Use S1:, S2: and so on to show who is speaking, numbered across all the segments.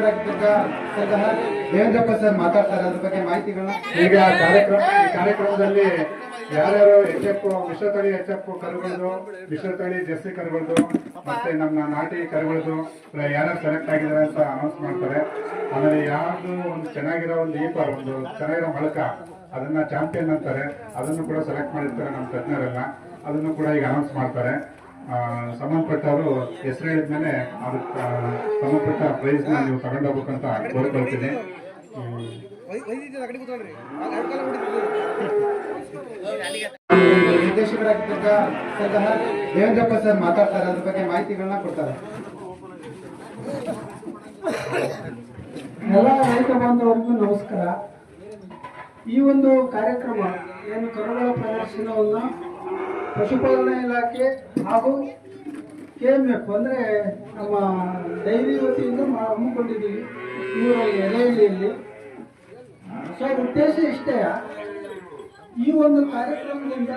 S1: ನಿರ್ದೇಶಕರಾಗಿದ್ದ Devendrappa sir ಮಾತಾಡ್ತಾರೆ, ಅದ್ರ ಬಗ್ಗೆ ಮಾಹಿತಿಗಳನ್ನ.
S2: ಈಗ ಕಾರ್ಯಕ್ರಮದಲ್ಲಿ ಯಾರ್ಯಾರು HF ಮಿಶ್ರತಳಿ HF ಕರುಗಳದು, ಮಿಶ್ರತಳಿ ಜರ್ಸಿ ಕರುಗಳದು, ಮತ್ತೆ ನಮ್ಮ ನಾಟಿ ಕರುಗಳದು ಯಾರ್ಯಾರು ಸೆಲೆಕ್ಟ್ ಆಗಿದ್ದಾರೆ ಅಂತ ಅನೌನ್ಸ್ ಮಾಡ್ತಾರೆ. ಆಮೇಲೆ ಯಾವ್ದು ಒಂದು ಚೆನ್ನಾಗಿರೋ ಒಂದು ಈಪರ್, ಒಂದು ಚೆನ್ನಾಗಿರೋ ಮೊಳಕ, ಅದನ್ನ ಚಾಂಪಿಯನ್ ಅಂತಾರೆ, ಅದನ್ನು ಕೂಡ ಸೆಲೆಕ್ಟ್ ಮಾಡಿರ್ತಾರೆ ನಮ್ಮ ತಜ್ಞರೆಲ್ಲ. ಅದನ್ನು ಕೂಡ ಈಗ ಅನೌನ್ಸ್ ಮಾಡ್ತಾರೆ. ಸಂಬಂಧಪಟ್ಟವರು ಹೆಸರು ಹೇಳಿದ್ಮೇಲೆ ಅದಕ್ಕೆ ಸಂಬಂಧಪಟ್ಟ ಪ್ರೈಸ್ನ ನೀವು ತಗೊಂಡೋಗ್ಬೇಕಂತ ಕೋರಿಕೊಳ್ತೀನಿ.
S1: ನಿರ್ದೇಶಕರಾಗಿದ್ದ ದೇವೇಂದ್ರಪ್ಪ ಸರ್ ಮಾತಾಡ್ತಾರೆ, ಅದ್ರ ಬಗ್ಗೆ ಮಾಹಿತಿಗಳನ್ನ ಕೊಡ್ತಾರೆ.
S3: ಎಲ್ಲ ರೈತ ಬಾಂಧವರಿಗೂ ನಮಸ್ಕಾರ. ಈ ಒಂದು ಕಾರ್ಯಕ್ರಮ ಏನು ಕರುಗಳ ಪ್ರದರ್ಶನವನ್ನು ಪಶುಪಾಲನಾ ಇಲಾಖೆ ಹಾಗೂ KMF ಅಂದರೆ ನಮ್ಮ ಡೈರಿ ವತಿಯಿಂದ ಹಮ್ಮಿಕೊಂಡಿದ್ದೀವಿ ಊರಲ್ಲಿ ಎರೆಹಳ್ಳಿಯಲ್ಲಿ. ಸೊ ಉದ್ದೇಶ ಇಷ್ಟೇ, ಈ ಒಂದು ಕಾರ್ಯಕ್ರಮದಿಂದ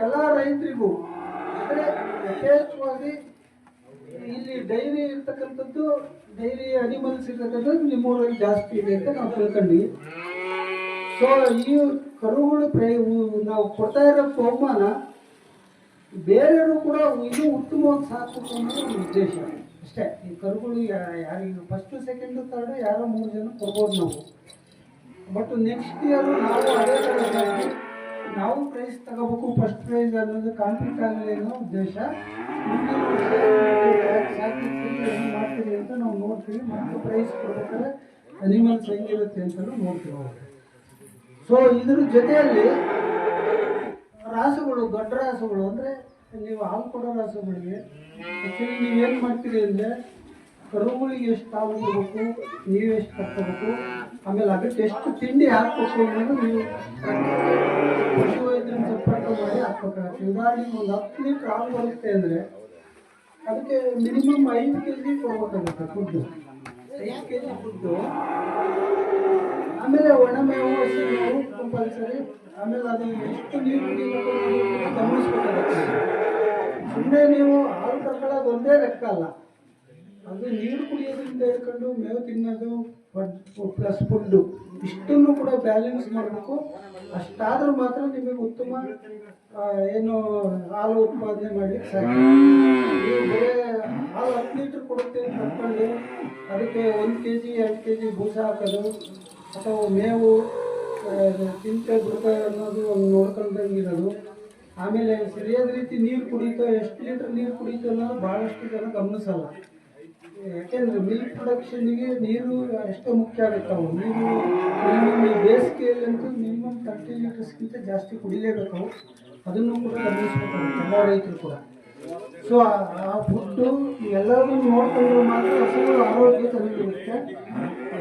S3: ಎಲ್ಲ ರೈತರಿಗೂ ಅಂದರೆ ಯಥೇಚ್ಛವಾಗಿ ಇಲ್ಲಿ ಡೈರಿ ಇರ್ತಕ್ಕಂಥದ್ದು, ಡೈರಿ ಅನಿಮಲ್ಸ್ ಇರ್ತಕ್ಕಂಥದ್ದು ನಿಮ್ಮೂರಲ್ಲಿ ಜಾಸ್ತಿ ಇದೆ ಅಂತ ನಾವು ತಿಳ್ಕೊಂಡ್ವಿ. ಸೊ ಈ ಕರುಗಳು ನಾವು ಕೊಡ್ತಾ ಇರೋ ಬಹುಮಾನ ಬೇರೆಯವರು ಕೂಡ ಇನ್ನೂ ಉತ್ತಮವಾಗಿ ಸಾಕಬೇಕು ಅನ್ನೋದು ಉದ್ದೇಶ ಅಷ್ಟೇ. ಈ ಕರುಗಳು ಯಾರಿಗೆ ಫಸ್ಟು ಸೆಕೆಂಡು ಥರ್ಡು ಯಾರೋ 3 ಜನ ಕೊಡ್ಬೋದು ನಾವು. ಬಟ್ ನೆಕ್ಸ್ಟ್ ಇಯರ್ ನಾವು ಅದೇ ಥರವಾಗಿ ನಾವು ಪ್ರೈಸ್ ತಗೋಬೇಕು, ಫಸ್ಟ್ ಪ್ರೈಸ್ ಅನ್ನೋದು ಕಾನ್ಫಿಟ್ ಆಗಲಿ ಅನ್ನೋ ಉದ್ದೇಶ. ಮುಂದಿನ ವರ್ಷ ಏನು ಮಾಡ್ತೀವಿ ಅಂತ ನಾವು ನೋಡ್ತೀವಿ, ಮತ್ತು ಪ್ರೈಸ್ ಕೊಡ್ಬೇಕಾದ್ರೆ ಅನಿಮಲ್ಸ್ ಹೆಂಗಿರುತ್ತೆ ಅಂತಲೂ ನೋಡ್ತೀವಿ. ಸೊ ಇದ್ರ ಜೊತೆಯಲ್ಲಿ ರಾಸುಗಳು, ದೊಡ್ಡ ರಾಸುಗಳು ಅಂದರೆ ನೀವು ಹಾಲು ಕೊಡೋ ರಾಸುಗಳಿಗೆ ಆ್ಯಕ್ಚುಲಿ ನೀವೇನು ಮಾಡ್ತೀರಿ ಅಂದರೆ ಕರುಗಳಿಗೆ ಎಷ್ಟು ಹಾಲು ಕೊಡಬೇಕು, ನೀವೆಷ್ಟು ಕಟ್ಕೋಬೇಕು, ಆಮೇಲೆ ಅದಕ್ಕೆ ಎಷ್ಟು ತಿಂಡಿ ಹಾಕ್ಬೇಕು ಅನ್ನೋದು ನೀವು ಪಶು ವೈದ್ಯರ ಸಂಪರ್ಕ ಮಾಡಿ ಹಾಕ್ಬೇಕಾಗುತ್ತೆ. ಉದಾಹರಣೆಗೆ ಒಂದು 10 ಲೀಟ್ರ್ ಹಾಲು ಬರುತ್ತೆ ಅಂದರೆ ಅದಕ್ಕೆ ಮಿನಿಮಮ್ 5 kg ಕೊಡ್ಬೇಕಾಗುತ್ತೆ ಫುಡ್ಡು, 5 kg ಫುಡ್ಡು. ಆಮೇಲೆ ಒಣಮೇವು, ಹಸಿಮೇವು ಕಂಪಲ್ಸರಿ. ಆಮೇಲೆ ಅದು ಎಷ್ಟು ನೀರು ಕುಡಿಬೇಕು ಗಮನಿಸ್ಬೇಕಾಗುತ್ತೆ. ಸುಮ್ಮನೆ ನೀವು ಹಾಲು ಕರ್ಕೊಳ್ಳೋದು ಒಂದೇ ಲೆಕ್ಕ ಅಲ್ಲ, ಅದು ನೀರು ಕುಡಿಯೋದ್ರಿಂದ ಹಿಡ್ಕೊಂಡು ಮೇವು ತಿನ್ನೋದು ಪ್ಲಸ್ ಫುಡ್ಡು ಇಷ್ಟನ್ನು ಕೂಡ ಬ್ಯಾಲೆನ್ಸ್ ಮಾಡಬೇಕು. ಅಷ್ಟಾದರೂ ಮಾತ್ರ ನಿಮಗೆ ಉತ್ತಮ ಏನು ಹಾಲು ಉತ್ಪಾದನೆ ಮಾಡಿ ಸಾಕು. ನೀವು ಬರೀ ಹಾಲು 10 ಲೀಟ್ರ್ ಕೊಡುತ್ತೆ ಅಂತ ಕಟ್ಕೊಂಡು ಅದಕ್ಕೆ 1 kg 2 kg ಬೂಸ ಹಾಕೋದು ಅಥವಾ ಮೇವು ತಿಂತೆ ಬಿಡ್ತಾ ಅನ್ನೋದು ಒಂದು ನೋಡ್ಕೊಂಡಂಗಿರೋದು. ಆಮೇಲೆ ಸರಿಯಾದ ರೀತಿ ನೀರು ಕುಡಿತೋ, ಎಷ್ಟು ಲೀಟ್ರ್ ನೀರು ಕುಡಿತೋ ಅನ್ನೋದು ಭಾಳಷ್ಟು ಜನ ಗಮನಿಸಲ್ಲ. ಯಾಕೆಂದರೆ ಮಿಲ್ಕ್ ಪ್ರೊಡಕ್ಷನ್ನಿಗೆ ನೀರು ಎಷ್ಟೋ ಮುಖ್ಯ ಆಗುತ್ತವು. ನೀರು ಮಿನಿಮಮ್ ಈ ಬೇಸಿಗೆಯಲ್ಲಂತೂ ಮಿನಿಮಮ್ 30 ಲೀಟರ್ಸ್ಗಿಂತ ಜಾಸ್ತಿ ಕುಡಿಲೇಬೇಕು. ಅದನ್ನು ಕೂಡ ಗಮನಿಸ್ಬೇಕಾಗುತ್ತೆ ಎಲ್ಲ ರೈತರು ಕೂಡ. ಸೊ ಆ ಫುಡ್ಡು ಎಲ್ಲರೂ ನೋಡ್ಕೊಂಡ್ರೆ ಮಾತ್ರ ಹಸುಗಳು ಆರೋಗ್ಯ ಚೆನ್ನಾಗಿರುತ್ತೆ.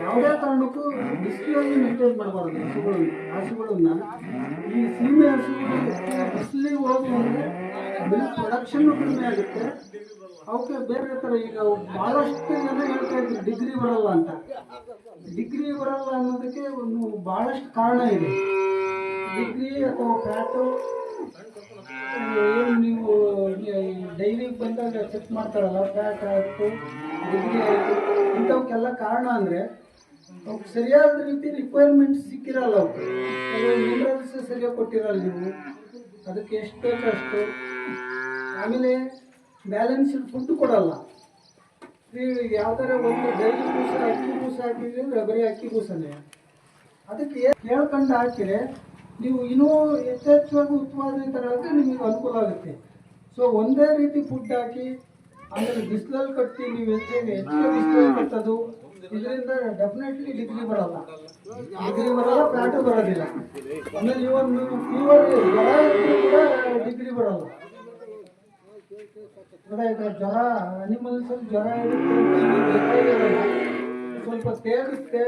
S3: ಯಾವುದೇ ಕಾರಣಕ್ಕೂ ಬಿಸಿಲಲ್ಲಿ ಮೇಂಟೈನ್ ಮಾಡಬಾರ್ದು ಹಸುಗಳನ್ನ. ಈ ಸೀಮೆ ಹಸುಗಳು ಬಿಸಿಲಿಗೆ ಹೋಗಿ ಅಂದರೆ ಮಿಲ್ಕ್ ಪ್ರೊಡಕ್ಷನ್ನು ಕಡಿಮೆ ಆಗುತ್ತೆ. ಅವಕ್ಕೆ ಬೇರೆ ಥರ ಈಗ ಭಾಳಷ್ಟು ಜನ ಹೇಳ್ತಾ ಇದ್ರು ಡಿಗ್ರಿ ಬರಲ್ಲ ಅಂತ. ಡಿಗ್ರಿ ಬರಲ್ಲ ಅನ್ನೋದಕ್ಕೆ ಒಂದು ಭಾಳಷ್ಟು ಕಾರಣ ಇದೆ. ಡಿಗ್ರಿ ಅಥವಾ ಫ್ಯಾಟು ಏನು ನೀವು ಡೈರಿಗೆ ಬಂದಾಗ ಚೆಕ್ ಮಾಡ್ತಾರಲ್ಲ, ಫ್ಯಾಟ್ ಆಯಿತು, ಡಿಗ್ರಿ ಆಯಿತು, ಇಂಥವಕ್ಕೆಲ್ಲ ಕಾರಣ ಅಂದರೆ ಅವಕ್ಕೆ ಸರಿಯಾದ ರೀತಿ ರಿಕ್ವೈರ್ಮೆಂಟ್ಸ್ ಸಿಕ್ಕಿರಲ್ಲ. ಅವಕ್ಕೆ ಮಿನರಲ್ಸ್ ಸರಿಯಾಗಿ ಕೊಟ್ಟಿರಲ್ಲ ನೀವು, ಅದಕ್ಕೆ ಎಷ್ಟು ಬೇಕೋ ಅಷ್ಟು. ಆಮೇಲೆ ಬ್ಯಾಲೆನ್ಸ್ಡ್ ಫುಡ್ ಕೊಡಲ್ಲ. ಈಗ ಯಾವ್ದಾರ ಒಂದು ಡೈಲಿ ಬೂಸ, ಅಕ್ಕಿ ಬೂಸ ಹಾಕಿದ್ರೆ ಅಂದರೆ ಬರೀ ಅಕ್ಕಿ ಬೂಸನೇ. ಅದಕ್ಕೆ ಕೇಳ್ಕೊಂಡು ಹಾಕಿದ್ರೆ ನೀವು ಇನ್ನೂ ಯಥೇಚ್ಛವಾಗಿ ಉತ್ಪಾದನೆ ತಗೊಳ್ಳೋಕ್ಕೆ ನಿಮಗೆ ಅನುಕೂಲ ಆಗುತ್ತೆ. ಸೊ ಒಂದೇ ರೀತಿ ಫುಡ್ ಹಾಕಿ ಆಮೇಲೆ ಬಿಸಿಲಲ್ಲಿ ಕಟ್ಟಿ ನೀವು ಹೆಚ್ಚಿಗೆ ಬಿಸಿಲಲ್ಲಿ ಕಟ್ಟೋದು, ಇದರಿಂದ ಡೆಫಿನೆಟ್ಲಿ ಡಿಗ್ರಿ ಬರಲ್ಲ, ಫ್ಯಾಟು ಬರೋದಿಲ್ಲ. ಆಮೇಲೆ ಇವತ್ತು ಫೀವರ್ ಜ್ವರ ಇದ್ರೂ ಕೂಡ ಡಿಗ್ರಿ ಬರಲ್ಲ. ಈಗ ಜ್ವರ ಅನಿಮಲ್ಸಲ್ಲಿ ಜ್ವರ ಇರುತ್ತೆ, ಸ್ವಲ್ಪ ತೇಗುತ್ತೆ,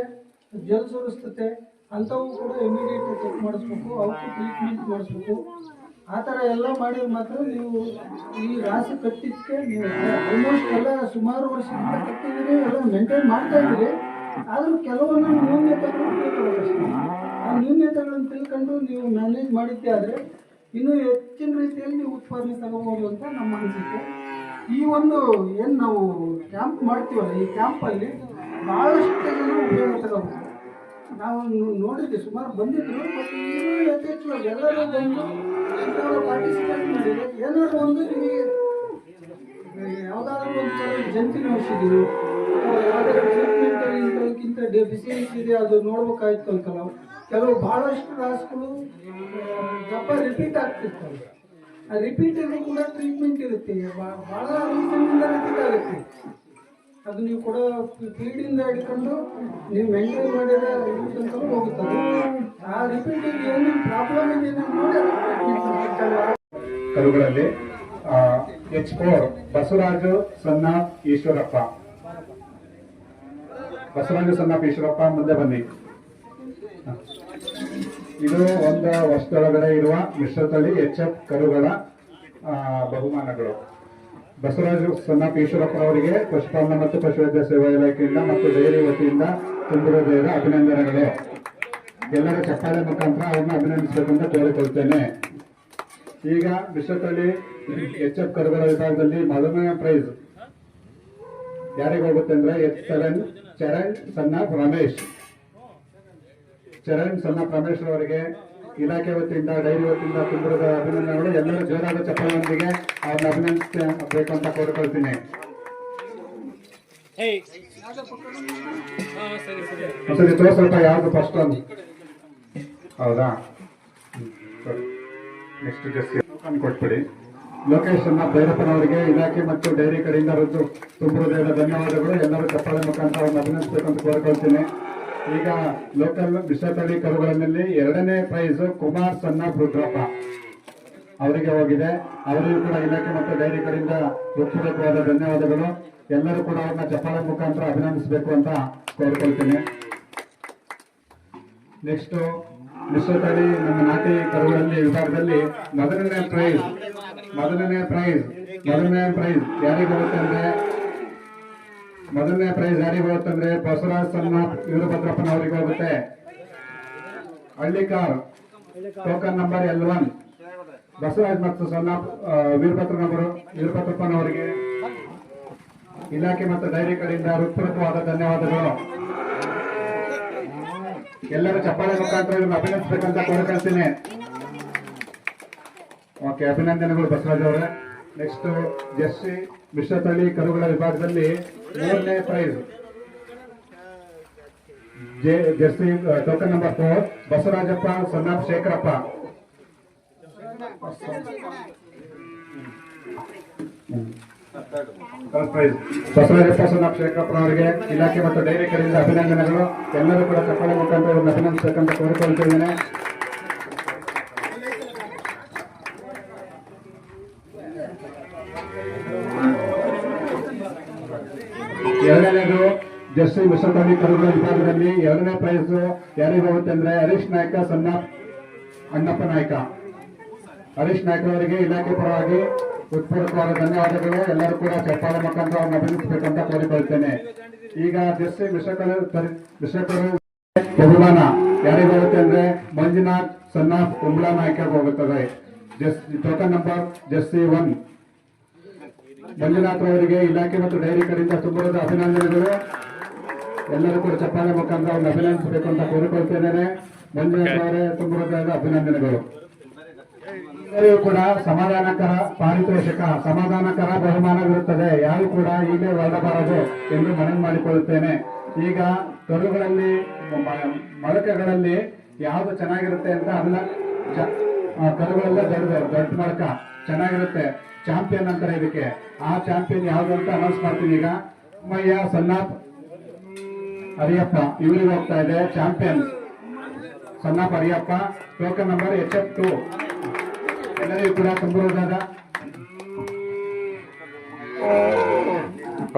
S3: ಜಲ್ ಸುರಿಸ್ತತೆ, ಅಂಥವು ಕೂಡ ಇಮಿಡಿಯೇಟ್ ಚೆಕ್ ಮಾಡಿಸ್ಬೇಕು, ಅವಕ್ಕೆ ಟ್ರೀಟ್ಮೆಂಟ್ ಮಾಡಿಸ್ಬೇಕು. ಆ ಥರ ಎಲ್ಲ ಮಾಡಿದ್ರೆ ಮಾತ್ರ ನೀವು ಈ ರಾಶಿ ಕಟ್ಟಿದ್ದಕ್ಕೆ ನೀವು ಆಲ್ಮೋಸ್ಟ್ ಎಲ್ಲ ಸುಮಾರು ವರ್ಷದಿಂದ ಕಟ್ಟಿದ್ದೀರಿ, ಎಲ್ಲ ಮೇಂಟೈನ್ ಮಾಡ್ತಾ ಇದ್ದೀರಿ. ಆದರೂ ಕೆಲವೊಂದು ನ್ಯೂನ್ಯತೆಗಳನ್ನು ತಿಳ್ಕೊಳ್ಬೇಕು. ಆ ನ್ಯೂನ್ಯತೆಗಳನ್ನು ತಿಳ್ಕೊಂಡು ನೀವು ಮ್ಯಾನೇಜ್ ಮಾಡಿದ್ದೆ ಆದರೆ ಇನ್ನೂ ಹೆಚ್ಚಿನ ರೀತಿಯಲ್ಲಿ ನೀವು ಉತ್ಪಾದನೆ ತಗೋಬೋದು ಅಂತ ನಮ್ಮ ಅನಿಸಿಕೆ. ಈ ಒಂದು ಏನು ನಾವು ಕ್ಯಾಂಪ್ ಮಾಡ್ತೀವಲ್ಲ, ಈ ಕ್ಯಾಂಪಲ್ಲಿ ಭಾಳಷ್ಟು ಜನ ಉಪಯೋಗ ತಗೋಬೇಕು. ನಾವು ನೋಡಿದ್ವಿ, ಸುಮಾರು ಬಂದಿದ್ರು. ಬಟ್ ಇನ್ನೂ ಯಥೇಚ್ಛವಾಗಿ ಎಲ್ಲರೂ ಬಂದು ಪಾರ್ಟಿಸಿಪೇಟ್ ಮಾಡಿದ್ರೆ ಏನಾದ್ರು ಒಂದು ನಿಮಗೆ ಯಾವುದಾದ್ರೂ ಒಂದು ಕೆಲವು ಜಂತಿನ ಔಷಧಿಗಳು ಅಥವಾ ಯಾವುದಾದ್ರು ಟ್ರೀಟ್ಮೆಂಟ್ ಇಂಥದಕ್ಕಿಂತ ಡೆಫಿಸಿಯನ್ಸಿ ಇದೆ ಅದು ನೋಡ್ಬೇಕಾಯ್ತು ಅಂತ ಕೆಲವು ಭಾಳಷ್ಟು ರಾಸುಗಳು ದಪ್ಪ ರಿಪೀಟ್ ಆಗ್ತಿರ್ತವೆ. ಆ ರಿಪೀಟಲ್ಲಿ ಕೂಡ ಟ್ರೀಟ್ಮೆಂಟ್ ಇರುತ್ತೆ, ಭಾಳ ರೀಸನ್ನಿಂದ ರಿಪೀಟ್ ಆಗುತ್ತೆ. ಅದು ನೀವು ಕೊಡೋ ಫೀಡಿಂದ ಹಿಡ್ಕೊಂಡು ನೀವು ಮೇಂಟೈನ್ ಮಾಡಿದ ತನಕ ಹೋಗುತ್ತದೆ. ಆ ರಿಪೀಟಿಗೆ ಏನೇನು ಪ್ರಾಬ್ಲಮ್ ಇದೆ ನೋಡಿ
S2: ಕರುಗಳಲ್ಲಿ H4 ಬಸವರಾಜು ಸಣ್ಣ ಈಶ್ವರಪ್ಪ. ಬಸವರಾಜು ಸಣ್ಣ ಈಶ್ವರಪ್ಪ ಮುಂದೆ ಬನ್ನಿ. ಇದು ಒಂದು ವರ್ಷದೊಳಗಡೆ ಇರುವ ಮಿಶ್ರತಳಿ HF ಕರುಗಳ ಬಹುಮಾನಗಳು. ಬಸವರಾಜು ಸಣ್ಣ ಈಶ್ವರಪ್ಪ ಅವರಿಗೆ ಪಶುಪಾಲನಾ ಮತ್ತು ಪಶುವೈದ್ಯ ಸೇವಾ ಇಲಾಖೆಯಿಂದ ಮತ್ತು ಡೈರಿ ವತಿಯಿಂದ ತುಂಬಿರುವ ಅಭಿನಂದನೆಗಳು. ಎಲ್ಲರ ಚಪ್ಪಾಳೆ ಮುಖಾಂತರ ಅವ್ರನ್ನ ಅಭಿನಂದಿಸಬೇಕಂತ ಕೋರಿಕೊಳ್ತೇನೆ. ಈಗ ಮಿಶ್ರತಳಿ HF ಕರುಗಳ ವಿಭಾಗದಲ್ಲಿ ಮೊದಲನೇ ಪ್ರೈಸ್ ಯಾರಿಗೆ ಹೋಗುತ್ತೆ ಅಂದ್ರೆ ಚರಣ್ ಸನ್ನಪ್ ರಮೇಶ್. ಚರಣ್ ಸನ್ನಪ್ ರಮೇಶ್ ಅವರಿಗೆ ಇಲಾಖೆ ವತಿಯಿಂದ ಡೈರಿ ವತಿಯಿಂದ ತುಂಬಿರುವ ಅಭಿನಂದನೆಗಳು. ಎಲ್ಲರೂ ಜೋರಾದ ಚಪ್ಪಾಳೆಯೊಂದಿಗೆ ಅವ್ರನ್ನ ಅಭಿನಂದಿಸಬೇಕು ಅಂತ ಕೋರಿಕೊಳ್ತೀನಿ. ಒಂದ್ಸರಿ ಸ್ವಲ್ಪ ಯಾವ್ದು ಫಸ್ಟ್ ಒಂದು ಹೌದಾ? ನೆಕ್ಸ್ಟ್ ಜಸ್ಸಿ ಕೊಟ್ಬಿಡಿ. ಲೋಕೇಶ್ ಸನ್ನಪ್ ಭೈರಪ್ಪನವರಿಗೆ ಇಲಾಖೆ ಮತ್ತು ಡೈರಿ ಕಡೆಯಿಂದ ತುಂಬಿರುವುದರಿಂದ ಧನ್ಯವಾದಗಳು. ಎಲ್ಲರೂ ಚಪ್ಪಾಳೆ ಮುಖಾಂತರ ಅವ್ರನ್ನ ಅಭಿನಂದಿಸಬೇಕು ಅಂತ ಕೋರಿಕೊಳ್ತೀನಿ. ಈಗ ಲೋಕಲ್ ಮಿಶ್ರತಳಿ ಕರುಗಳಲ್ಲಿ ಎರಡನೇ ಪ್ರೈಸ್ ಕುಮಾರ್ ಸನ್ನಪ್ ರುದ್ರಪ್ಪ ಅವರಿಗೆ ಹೋಗಿದೆ. ಅವರಿಗೂ ಕೂಡ ಇಲಾಖೆ ಮತ್ತು ಡೈರಿ ಕಡೆಯಿಂದ ಹೃತ್ಪೂರ್ವಕವಾದ ಧನ್ಯವಾದಗಳು. ಎಲ್ಲರೂ ಕೂಡ ಅವ್ರನ್ನ ಚಪ್ಪಾಳೆ ಮುಖಾಂತರ ಅಭಿನಂದಿಸಬೇಕು ಅಂತ ಕೋರಿಕೊಳ್ತೀನಿ. ನೆಕ್ಸ್ಟ್ ಮಿಶ್ರತಳಿ ನಮ್ಮ ನಾಟಿ ಕರುಗಳಲ್ಲಿ ವಿಭಾಗದಲ್ಲಿ ಮೊದಲನೇ ಪ್ರೈಸ್ ಯಾರಿಗೆ ಬರುತ್ತೆ ಅಂದ್ರೆ ಬಸವರಾಜ್ ಸನ್ನಪ್ ವೀರಭದ್ರಪ್ಪನವರಿಗೆ ಹೋಗುತ್ತೆ. Hallikar token number L1 Basavaraj ಮತ್ತು ಸನ್ನಪ್ ವೀರಭದ್ರಪ್ಪನವರಿಗೆ ಇಲಾಖೆ ಮತ್ತು ಡೈರಿ ಕಡೆಯಿಂದ ಹೃತ್ಪೂರ್ವಕವಾದ ಧನ್ಯವಾದಗಳು. ಎಲ್ಲರೂ ಚಪ್ಪಾಳೆ ಮುಖಾಂತರ ಇದನ್ನು ಅಭಿನಂದಿಸಬೇಕಂತ ಕೋರಿಕೊಳ್ತೀನಿ. ಓಕೆ, ಅಭಿನಂದನೆಗಳು ಬಸವರಾಜ್ ಅವರೇ. ನೆಕ್ಸ್ಟ್ ಜರ್ಸಿ ಮಿಶ್ರತಳಿ ಕರುಗಳ ವಿಭಾಗದಲ್ಲಿ ಮೂರನೇ prize Jersey token number 4 Basavarajappa son of Shekharappa. Basavarajappa son of ಶೇಖರಪ್ಪನವರಿಗೆ ಇಲಾಖೆ ಮತ್ತು ಡೈರಿ ಕಡೆಯಿಂದ ಅಭಿನಂದನೆಗಳು. ಎಲ್ಲರೂ ಕೂಡ ಚಪ್ಪಾಳೆ ಮುಖಾಂತರ ಇವ್ರನ್ನ ಅಭಿನಂದಿಸಬೇಕಂತ ಕೋರಿಕೊಳ್ತಿದ್ದೇನೆ. ಎರಡನೇದು ಜರ್ಸಿ ಮಿಶ್ರತಳಿ ಕರುಗಳ ವಿಭಾಗದಲ್ಲಿ ಎರಡನೇ ಪ್ರೈಸ್ ಯಾರಿಗೆ ಹೋಗುತ್ತೆ ಅಂದ್ರೆ ಹರೀಶ್ ನಾಯ್ಕ ಸನ್ನಪ್ ಅಣ್ಣಪ್ಪ ನಾಯ್ಕ. ಹರೀಶ್ ನಾಯ್ಕ ಅವರಿಗೆ ಇಲಾಖೆ ಪರವಾಗಿ ಹೃತ್ಪೂರ್ವಕವಾದ ಧನ್ಯವಾದಗಳು. ಎಲ್ಲರೂ ಕೂಡ ಚಪ್ಪಾಳೆ ಮುಖಾಂತರ ಅವ್ರನ್ನ ಅಭಿನಂದಿಸಬೇಕಂತ ಕೋರಿಕೊಳ್ತೇನೆ. ಈಗ ಜರ್ಸಿ ಮಿಶ್ರಕರು ಬಹುಮಾನ ಯಾರಿಗೆ ಹೋಗುತ್ತೆ ಅಂದ್ರೆ ಮಂಜುನಾಥ್ ಸನ್ನಪ್ ಉಂಬ್ಳಾ ನಾಯ್ಕ ಹೋಗುತ್ತದೆ. ಟೋಕನ್ ನಂಬರ್ ಜರ್ಸಿ 1 ಮಂಜುನಾಥ್ ಅವರಿಗೆ ಇಲಾಖೆ ಮತ್ತು ಡೈರಿ ಕಡೆಯಿಂದ ತುಂಬಿರುವ ಅಭಿನಂದನೆಗಳು. ಎಲ್ಲರೂ ಕೂಡ ಚಪ್ಪಾಳೆ ಮುಖಾಂತರ ಅವ್ರನ್ನ ಅಭಿನಂದಿಸಬೇಕು ಅಂತ ಕೋರಿಕೊಳ್ತಿದ್ದೇನೆ. ಮಂಜುನಾಥ್ ಅವರೇ ತುಂಬಿರುವ ಅಭಿನಂದನೆಗಳು. ಎಲ್ಲರಿಗೂ ಕೂಡ ಸಮಾಧಾನಕರ ಪಾರಿತೋಷಕ, ಸಮಾಧಾನಕರ ಬಹುಮಾನವಿರುತ್ತದೆ. ಯಾರು ಕೂಡ ಈಗಲೇ ಹೊರಡಬಾರದು ಎಂದು ಮನವಿ ಮಾಡಿಕೊಳ್ಳುತ್ತೇನೆ. ಈಗ ಕರುಗಳಲ್ಲಿ ಮೊಳಕೆಗಳಲ್ಲಿ ಯಾವ್ದು ಚೆನ್ನಾಗಿರುತ್ತೆ ಅಂತ ಅದನ್ನ ಕರುಗಳೆಲ್ಲ ದೊಡ್ಡ ಮೊಳಕ ಚೆನ್ನಾಗಿರುತ್ತೆ, ಚಾಂಪಿಯನ್ ಅಂತಾರೆ ಇದಕ್ಕೆ. ಆ ಚಾಂಪಿಯನ್ ಯಾವ್ದು ಅಂತ ಅನೌನ್ಸ್ ಮಾಡ್ತೀನಿ. ಈಗ ಅಮ್ಮಯ್ಯ ಸನ್ನಪ್ ಹರಿಯಪ್ಪ ಇವರಿಗೆ ಹೋಗ್ತಾ ಇದೆ champion son of Hariyappa. Token number HF2 ಎಲ್ಲರಿಗೂ ಕೂಡ ತುಂಬಿರುವುದಾದ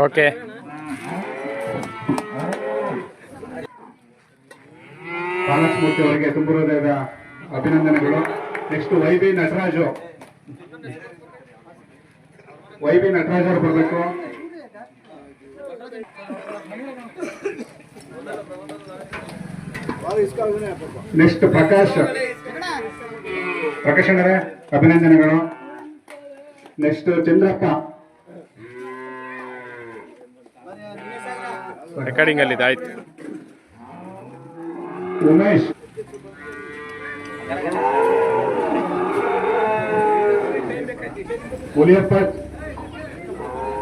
S4: ಓಕೆ.
S2: ಬಾಲಕೃಷ್ಣ ಅವರಿಗೆ ತುಂಬಿರುವುದಾದ ಅಭಿನಂದನೆಗಳು. ನೆಕ್ಸ್ಟ್ YB ನಟರಾಜು ಅವರು ಬರಬೇಕು. ನೆಕ್ಸ್ಟ್ ಪ್ರಕಾಶ್ ಅಣ್ಣರೇ ಅಭಿನಂದನೆಗಳು. ನೆಕ್ಸ್ಟ್ ಚಂದ್ರಪ್ಪ
S4: ರೆಕಾರ್ಡಿಂಗ್ ಅಲ್ಲಿ ಆಯ್ತು.
S2: ಉಮೇಶ್, ಹುಲಿಯಪ್ಪ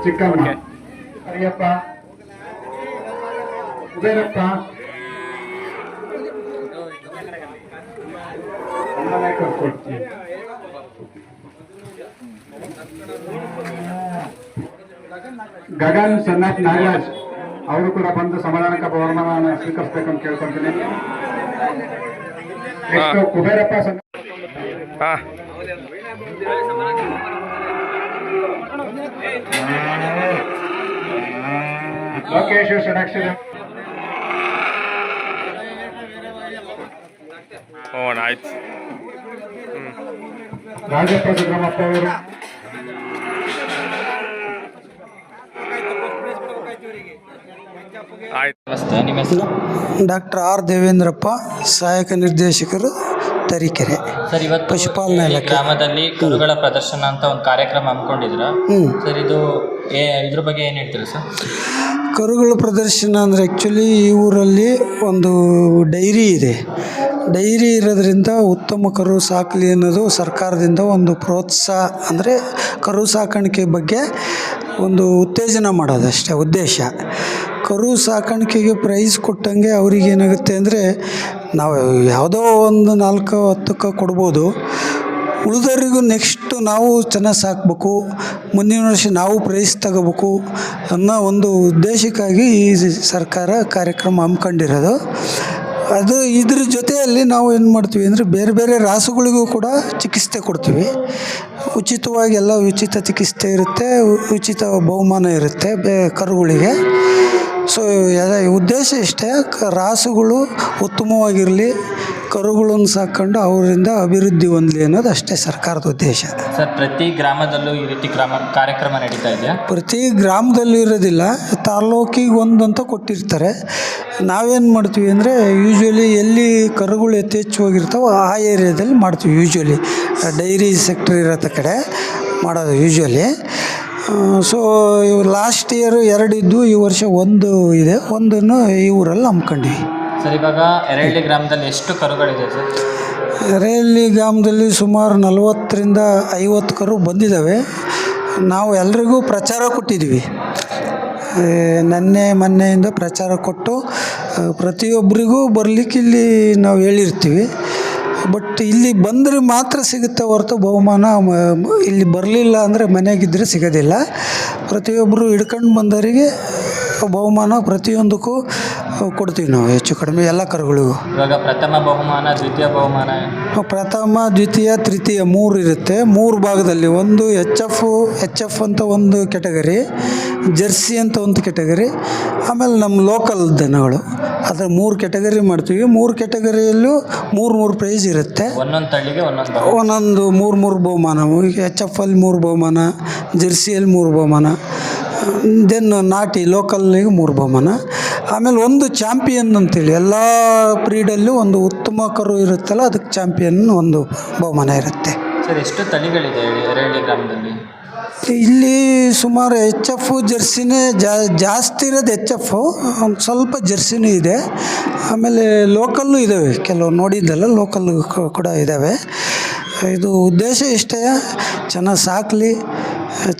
S2: ಚಿಕ್ಕಮ್ಮ, ಅಯ್ಯಪ್ಪ, ಕುಬೇರಪ್ಪ, ಕೊಡ್ತೀವಿ. ಗಗನ್ ಸನ್ನತ್ ನಾಗರಾಜ್ ಅವರು ಕೂಡ ಬಂದು ಸಮಾಧಾನಕ ಬಹುಮಾನ ಸ್ವೀಕರಿಸಬೇಕಂತ ಕೇಳ್ಕೊಂತೀನಿ. ನೆಕ್ಸ್ಟ್ ಕುಬೇರಪ್ಪ
S4: ಹಾಂ
S2: ಲೋಕೇಶ್ ಷಡಾಕ್ಷರ,
S4: ಆಯ್ತು.
S2: ರಾಜಪ್ಪ ಸುಬ್ರಹ್ಮಪ್ಪ ಅವರು,
S4: ಆಯ್ತು.
S5: ನಮಸ್ತೆ, ನಿಮ್ಮ ಹೆಸರು?
S3: ಡಾಕ್ಟರ್ ಆರ್ ದೇವೇಂದ್ರಪ್ಪ, ಸಹಾಯಕ ನಿರ್ದೇಶಕರು, ತರೀಕೆರೆ,
S5: ಸರ್, ಇವತ್ತು
S3: ಪಶುಪಾಲನಾ
S5: ಈ
S3: ಇಲಾಖೆ.
S5: ಗ್ರಾಮದಲ್ಲಿ ಕರುಗಳ ಪ್ರದರ್ಶನ ಅಂತ ಒಂದು ಕಾರ್ಯಕ್ರಮ ಹಮ್ಮಿಕೊಂಡಿದ್ರ. ಸರ್, ಇದು ಇದ್ರ ಬಗ್ಗೆ ಏನು ಹೇಳ್ತೀರಾ ಸರ್?
S3: ಕರುಗಳ ಪ್ರದರ್ಶನ ಅಂದರೆ ಆ್ಯಕ್ಚುಲಿ ಈ ಊರಲ್ಲಿ ಒಂದು ಡೈರಿ ಇದೆ. ಡೈರಿ ಇರೋದ್ರಿಂದ ಉತ್ತಮ ಕರು ಸಾಕಲಿ ಅನ್ನೋದು ಸರ್ಕಾರದಿಂದ ಒಂದು ಪ್ರೋತ್ಸಾಹ, ಅಂದರೆ ಕರು ಸಾಕಾಣಿಕೆ ಬಗ್ಗೆ ಒಂದು ಉತ್ತೇಜನ ಮಾಡೋದಷ್ಟೇ ಉದ್ದೇಶ. ಕರು ಸಾಕಾಣಿಕೆಗೆ ಪ್ರೈಸ್ ಕೊಟ್ಟಂಗೆ ಅವ್ರಿಗೆ ಏನಾಗುತ್ತೆ ಅಂದರೆ, ನಾವು ಯಾವುದೋ ಒಂದು 4-10 ಕೊಡ್ಬೋದು, ಉಳಿದವರಿಗೂ ನೆಕ್ಸ್ಟು ನಾವು ಚೆನ್ನಾಗಿ ಸಾಕಬೇಕು, ಮುಂದಿನ ವರ್ಷ ನಾವು ಪ್ರೈಸ್ ತಗೋಬೇಕು ಅನ್ನೋ ಒಂದು ಉದ್ದೇಶಕ್ಕಾಗಿ ಈ ಸರ್ಕಾರ ಕಾರ್ಯಕ್ರಮ ಹಮ್ಮಿಕೊಂಡಿರೋದು. ಅದು ಇದ್ರ ಜೊತೆಯಲ್ಲಿ ನಾವು ಏನು ಮಾಡ್ತೀವಿ ಅಂದರೆ, ಬೇರೆ ಬೇರೆ ರಾಸುಗಳಿಗೂ ಕೂಡ ಚಿಕಿತ್ಸೆ ಕೊಡ್ತೀವಿ. ಉಚಿತವಾಗಿ ಎಲ್ಲ ಉಚಿತ ಚಿಕಿತ್ಸೆ ಇರುತ್ತೆ, ಉಚಿತ ಬಹುಮಾನ ಇರುತ್ತೆ ಕರುಗಳಿಗೆ. ಸೊ ಉದ್ದೇಶ ಇಷ್ಟೇ, ರಾಸುಗಳು ಉತ್ತಮವಾಗಿರಲಿ, ಕರುಗಳನ್ನು ಸಾಕೊಂಡು ಅವರಿಂದ ಅಭಿವೃದ್ಧಿ ಹೊಂದಲಿ ಅನ್ನೋದು ಅಷ್ಟೇ ಸರ್ಕಾರದ ಉದ್ದೇಶ.
S5: ಸರ್, ಪ್ರತಿ ಗ್ರಾಮದಲ್ಲೂ ಈ ರೀತಿ ಕಾರ್ಯಕ್ರಮ ನಡೀತಾ ಇದೆಯಾ?
S3: ಪ್ರತಿ ಗ್ರಾಮದಲ್ಲೂ ಇರೋದಿಲ್ಲ, ತಾಲ್ಲೂಕಿಗೆ ಒಂದಂತ ಕೊಟ್ಟಿರ್ತಾರೆ. ನಾವೇನು ಮಾಡ್ತೀವಿ ಅಂದರೆ, ಯೂಶ್ವಲಿ ಎಲ್ಲಿ ಕರುಗಳು ಯಥೇಚ್ಛವಾಗಿರ್ತಾವೋ ಆ ಏರಿಯಾದಲ್ಲಿ ಮಾಡ್ತೀವಿ. ಯೂಶ್ವಲಿ ಡೈರಿ ಸೆಕ್ಟರ್ ಇರೋ ಕಡೆ ಮಾಡೋದು ಯೂಶ್ವಲಿ. ಸೊ ಲಾಸ್ಟ್ ಇಯರು 2 ಇದ್ದು, ಈ ವರ್ಷ 1 ಇದೆ, 1 ಈ ಊರಲ್ಲಿ ಹಮ್ಮಿಕೊಂಡ್ವಿ.
S5: ಸರ್, ಇವಾಗ ಎರೇಳ್ಳಿ ಗ್ರಾಮದಲ್ಲಿ ಎಷ್ಟು ಕರುಗಳಿದೆ ಸರ್?
S3: ಎರೇಳ್ಳಿ ಗ್ರಾಮದಲ್ಲಿ ಸುಮಾರು 40-50 ಕರು ಬಂದಿದ್ದಾವೆ. ನಾವು ಎಲ್ರಿಗೂ ಪ್ರಚಾರ ಕೊಟ್ಟಿದ್ವಿ. ಮೊನ್ನೆಯಿಂದ ಪ್ರಚಾರ ಕೊಟ್ಟು ಪ್ರತಿಯೊಬ್ಬರಿಗೂ ಬರಲಿಕ್ಕೆ ಇಲ್ಲಿ ನಾವು ಹೇಳಿರ್ತೀವಿ. ಬಟ್ ಇಲ್ಲಿ ಬಂದರೆ ಮಾತ್ರ ಸಿಗುತ್ತೆ ಹೊರತು ಬಹುಮಾನ ಇಲ್ಲಿ ಬರಲಿಲ್ಲ ಅಂದರೆ ಮನೆಯಾಗಿದ್ದರೆ ಸಿಗೋದಿಲ್ಲ. ಪ್ರತಿಯೊಬ್ಬರು ಹಿಡ್ಕೊಂಡು ಬಂದವರಿಗೆ ಬಹುಮಾನ ಪ್ರತಿಯೊಂದಕ್ಕೂ ಕೊಡ್ತೀವಿ ನಾವು, ಹೆಚ್ಚು ಕಡಿಮೆ ಎಲ್ಲ ಕರುಗಳಿಗೂ.
S5: ಇವಾಗ ಪ್ರಥಮ ಬಹುಮಾನ, ದ್ವಿತೀಯ ಬಹುಮಾನ,
S3: ಪ್ರಥಮ, ದ್ವಿತೀಯ, ತೃತೀಯ 3 ಇರುತ್ತೆ. 3 ಭಾಗದಲ್ಲಿ, ಒಂದು ಎಚ್ ಎಫ್ ಅಂತ ಒಂದು ಕೆಟಗರಿ, ಜರ್ಸಿ ಅಂತ ಒಂದು ಕೆಟಗರಿ, ಆಮೇಲೆ ನಮ್ಮ ಲೋಕಲ್ ದನಗಳು, ಅದರ 3 ಕೆಟಗರಿ ಮಾಡ್ತೀವಿ. 3 ಕೆಟಗರಿಯಲ್ಲೂ 3 ಪ್ರೈಸ್ ಇರುತ್ತೆ.
S5: ಒಂದೊಂದು ತಳಿಗೆ
S3: ಒಂದೊಂದು 3 ಬಹುಮಾನ. ಈಗ ಎಚ್ ಎಫ್ ಅಲ್ಲಿ 3 ಬಹುಮಾನ, ಜರ್ಸಿಯಲ್ಲಿ 3 ಬಹುಮಾನ, ದೆನ್ ನಾಟಿ ಲೋಕಲ್ನಿಗೆ 3 ಬಹುಮಾನ. ಆಮೇಲೆ ಒಂದು ಚಾಂಪಿಯನ್ ಅಂತೇಳಿ, ಎಲ್ಲ ಬ್ರೀಡಲ್ಲೂ ಒಂದು ಉತ್ತಮ ಕರು ಇರುತ್ತಲ್ಲ, ಅದಕ್ಕೆ ಚಾಂಪಿಯನ್ ಒಂದು ಬಹುಮಾನ ಇರುತ್ತೆ.
S5: ಸರ್, ಎಷ್ಟು ತಳಿಗಳಿದೆ ಎರೇಳ್ಳಿ ಗ್ರಾಮದಲ್ಲಿ?
S3: ಇಲ್ಲಿ ಸುಮಾರು ಎಚ್ ಎಫ್ ಜರ್ಸಿನೇ ಜಾಸ್ತಿ ಇರೋದು. ಎಚ್ ಎಫ್ ಒಂದು ಸ್ವಲ್ಪ ಜರ್ಸಿನೂ ಇದೆ, ಆಮೇಲೆ ಲೋಕಲ್ಲು ಇದ್ದಾವೆ, ಕೆಲವು ನೋಡಿದ್ದಲ್ಲ ಲೋಕಲ್ ಕೂಡ ಇದ್ದಾವೆ. ಇದು ಉದ್ದೇಶ ಇಷ್ಟೇ, ಚೆನ್ನಾಗಿ ಸಾಕಲಿ,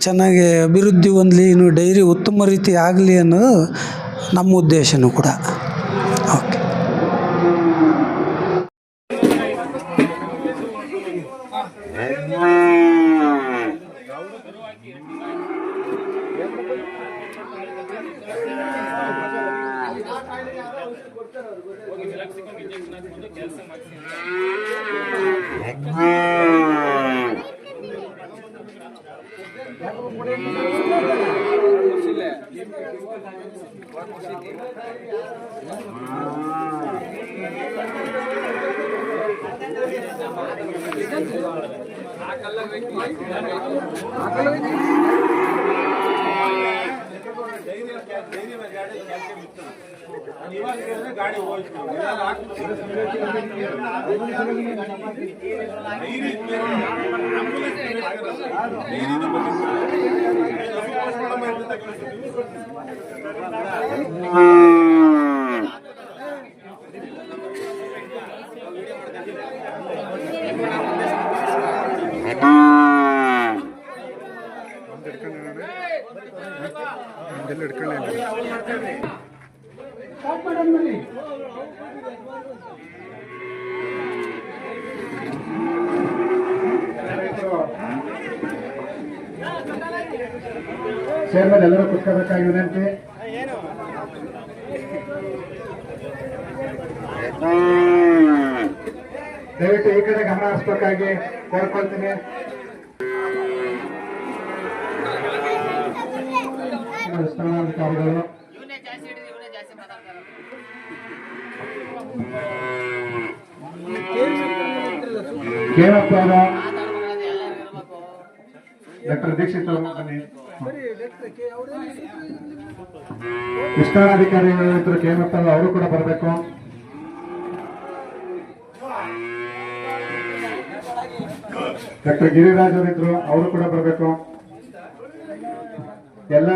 S3: ಚೆನ್ನಾಗಿ ಅಭಿವೃದ್ಧಿ ಹೊಂದಲಿ, ಇನ್ನು ಡೈರಿ ಉತ್ತಮ ರೀತಿ ಆಗಲಿ ಅನ್ನೋದು ನಮ್ಮ ಉದ್ದೇಶನೂ ಕೂಡ. ಓಕೆ. ಸ್ಟಾಪ್ ಮಾಡೋಣ ಬನ್ನಿ.
S2: ಚೇರ್ ಮೇಲೆ ಎಲ್ಲರೂ ಕುತ್ಕೋಬೇಕಾಗಿ ವಿನಂತಿ. ದಯವಿಟ್ಟು ಈ ಕಡೆ ಗಮನ ಹರಿಸಬೇಕಾಗಿ ಕೋರ್ಕೊಳ್ತೀನಿ. ಸ್ಥಳಾಧಿಕಾರಿಗಳು ಕೇಳಪ್ಪ ಡಾಕ್ಟರ್ ದೀಕ್ಷಿತ್ ಅವರು ಬನ್ನಿ. ವಿಸ್ತರಣಾಧಿಕಾರಿಗಳು ಕೇಮಪ್ಪ ಅವರು ಕೂಡ ಬರಬೇಕು. ಡಾಕ್ಟರ್ ಗಿರಿರಾಜ್ ಅವರಿದ್ರು ಅವರು ಕೂಡ ಬರಬೇಕು. ಎಲ್ಲ